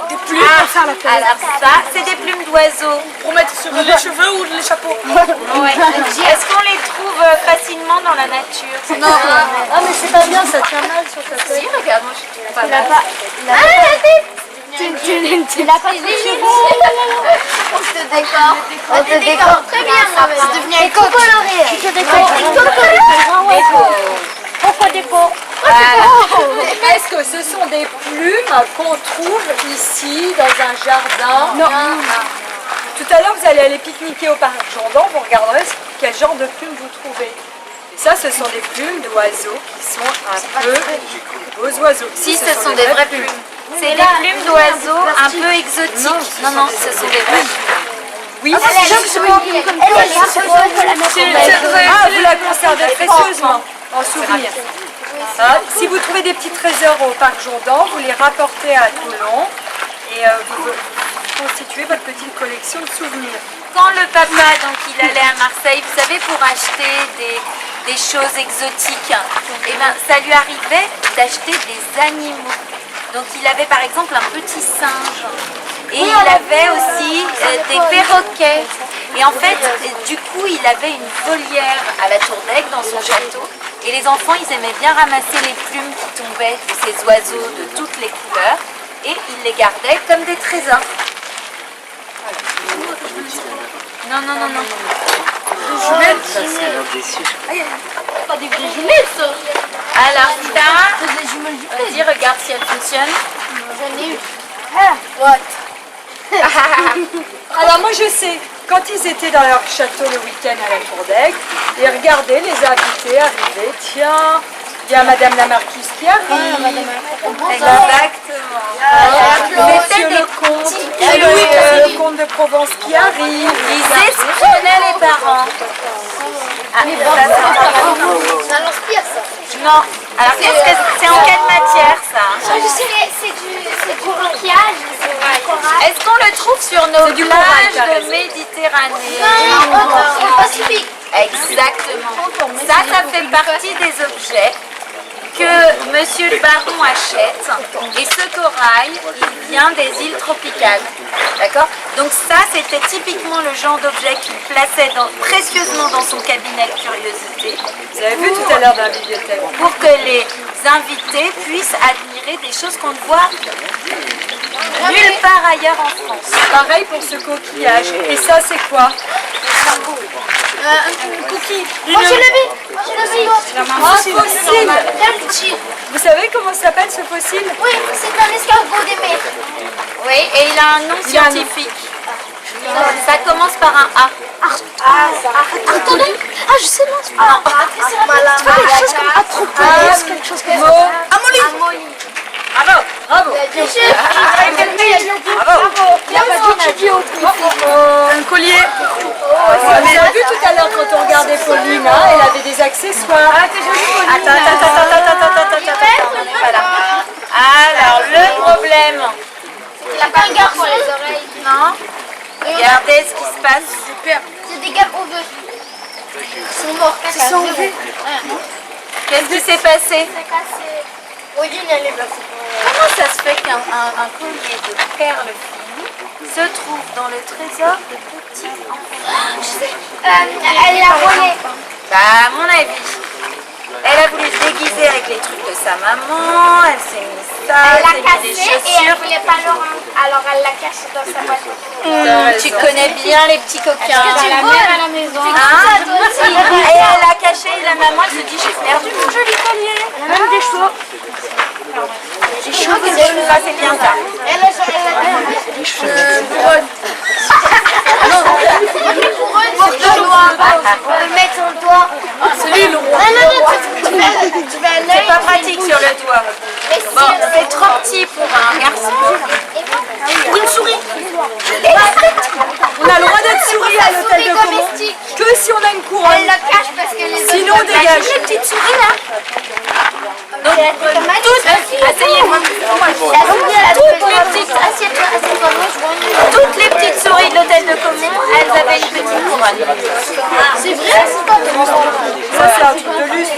Des plumes pour faire la place. Alors ça, c'est des plumes d'oiseaux. Pour mettre sur les cheveux ou les chapeaux. Ouais. Est-ce qu'on les trouve facilement dans la nature? Non. Ah mais c'est pas bien, ça tient mal sur ta Si, regarde, moi je trouve pas mal. Tu l'as pas fait. On te décore. On te décore très bien, Mohamed. C'est devenu un coloré. Tu te décore. Pourquoi déco? Est-ce que ce sont des plumes qu'on trouve ici dans un jardin? Non. Tout à l'heure, vous allez aller pique-niquer au parc Jourdan, vous regarderez quel genre de plumes vous trouvez. Et ça, ce sont des plumes d'oiseaux qui sont un peu beaux oiseaux. Si, ce sont des vraies plumes. C'est des plumes d'oiseaux un peu exotiques. Non, non, ce sont des vraies plumes. Oui, Ah, vous la conservez précieusement en souvenir. Ah, si vous trouvez des petits trésors au parc Jourdan, vous les rapportez à Toulon et vous constituez votre petite collection de souvenirs. Quand le papa, donc, il allait à Marseille, vous savez, pour acheter des choses exotiques, et ben, ça lui arrivait d'acheter des animaux. Donc il avait par exemple un petit singe et il avait aussi des perroquets. Et en fait, du coup, il avait une volière à la Tour d'Aigle dans son château. Et les enfants, ils aimaient bien ramasser les plumes qui tombaient de ces oiseaux de toutes les couleurs. Et ils les gardaient comme des trésors. Non, non, non, non. Pas des vraies jumelles, ça. Alors, Tara, vas-y, regarde si elle fonctionne. J'en ai eu. Alors moi je sais, quand ils étaient dans leur château le week-end à la Cour d'Aigle, ils regardaient les invités arriver. Tiens, il y a Madame la Marquise qui arrive. Monsieur le comte, le comte de Provence qui arrive. Ils espionnaient les parents. Ah, Ça l'inspire ça. non. Alors, c'est en quelle matière, ça? C'est du maquillage, c'est corail. Est-ce qu'on le trouve sur nos plages de Méditerranée? Non, Pacifique. Exactement. Ça fait partie des objets que Monsieur le Baron achète. Et ce corail, il vient des îles tropicales. D'accord? Donc ça, c'était typiquement le genre d'objet qu'il plaçait précieusement dans son cabinet de curiosité. Vous avez vu tout à l'heure dans la bibliothèque. Pour que les invités puissent admirer des choses qu'on ne voit nulle part ailleurs en France. Pareil pour ce coquillage. Et ça c'est quoi? Un coquille. Moi je l'ai vu. Un fossile. Vous savez comment s'appelle ce fossile? Oui, c'est un escargot des mers. Oui, et il a un nom scientifique. Ça commence par un A. Attendez. Ah, je sais, non, c'est pas. C'est pas quelque chose comme Atropos, quelque chose comme ça. Amoli. Bravo. Bravo. Il a pas dit autre. Un collier. Vous avez vu tout à l'heure quand on regardait Pauline, hein, elle avait des accessoires. Attends, on n'est pas là. Alors, le problème. Il a pas un garçon pour les oreilles. Non. Regardez ce qui se passe. C'est des gars au vœu. Ils sont morts. Ils sont vus. Qu'est-ce qui s'est passé? C'est cassé. Oui, elle est blessée. Comment ça se fait qu'un collier de perles fines se trouve dans le trésor de petits enfants? Elle l'a volé. Bah, à mon avis, elle a voulu se déguiser avec les trucs de sa maman, elle s'est mis ça, Elle elle l'a s'est mis des cassé et elle chaussures. voulait pas le rendre. Alors elle l'a caché dans sa voiture. Tu connais bien les petits coquins. Tu voles à la maison. Hein? Et elle a caché, la maman elle se dit j'ai perdu mon joli collier. Elle a même des cheveux. Des cheveux, ça c'est bien ça. Elle a des cheveux. Pour le doigt. On peut mettre son doigt. Celui le roi. Tu vas à C'est pas pratique sur le doigt. Bon, c'est trop petit pour un garçon. Ou une souris. On a le droit d'être souris à l'hôtel de Caumont que si on a une couronne. Elle la cache parce que les autres. Sinon on dégage. Les petites souris là. Donc, toutes, asseyez-vous. Toutes les petites souris de l'hôtel de Caumont, elles avaient une petite couronne. C'est vrai, c'est pas Ça c'est un truc de lustre.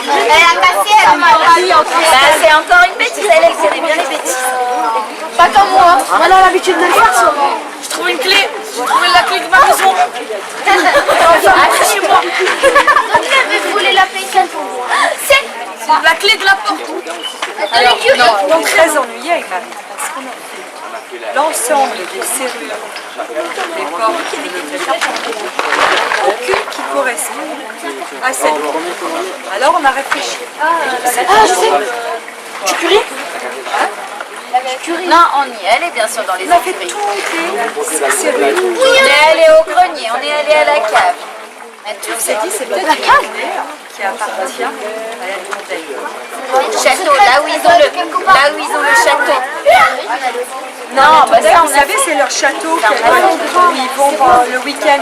Elle a cassé, elle m'a dit en C'est encore une bêtise, elle connaît bien les bêtises. Pas comme moi. Elle a l'habitude de le faire, ça. Je trouve une clé. J'ai trouvé la clé de ma maison. Chez moi. Donc il avait volé la PlayStation pour moi. C'est La clé de la porte. Alors, non, donc très ennuyé avec ma mère, parce qu'on a fait l'ensemble des serrures, des portes, aucune qui correspond à cette porte. Alors on a réfléchi. je sais. Tu curies Non, on y est allé bien sûr dans les On a fait écuries. toutes les serrures. On est allé au grenier, on est allé à la cave. On s'est dit c'est peut-être une lumière qui appartient à la montagne. Le château, là où ils ont le château. Non, bah ça Vous savez, c'est leur château où ils vont pendant le week-end.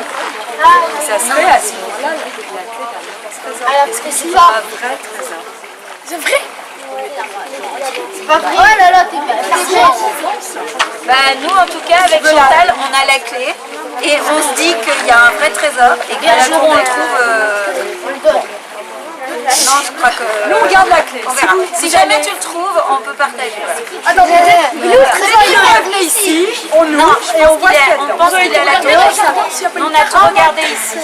Ça serait à ce moment-là la clé d'un trésor. Alors, Est-ce que c'est c'est un vrai trésor? C'est vrai. C'est pas vrai. Oh là là, t'es bête. Bah, nous, en tout cas, avec Chantal, on a la clé et on se dit qu'il y a un vrai trésor et qu'un jour on le trouve. Non, je crois que. Nous on garde la clé. On verra. Si jamais tu le trouves, on peut partager. Attends, Le trésor il est venu ici, on ouvre et on voit ce qu'il y a On dedans. pense qu'il est à la clé. On a tout regardé ici.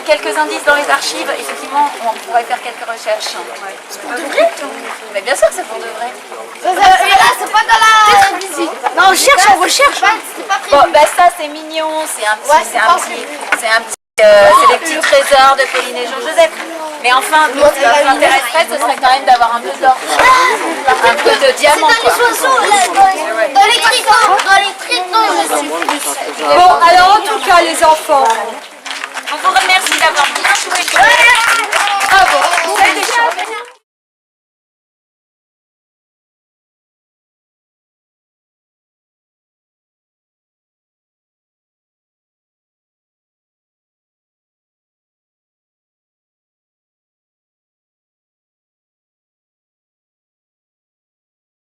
Quelques indices dans les archives, effectivement, on pourrait faire quelques recherches. C'est pour de vrai? Mais bien sûr que c'est pour de vrai. c'est pas dans la visite. Non, on cherche, on recherche. C'est pas prévu. Bon, bah ça c'est mignon, c'est un petit c'est des petits trésors de Pauline et Jean-Joseph. Mais enfin, nous, ce qui nous intéresserait, ce serait quand même d'avoir un peu d'or, un peu de diamant. Dans les oiseaux, là, dans les tritons, je suis. Bon, alors en tout cas, les enfants, On vous remercie.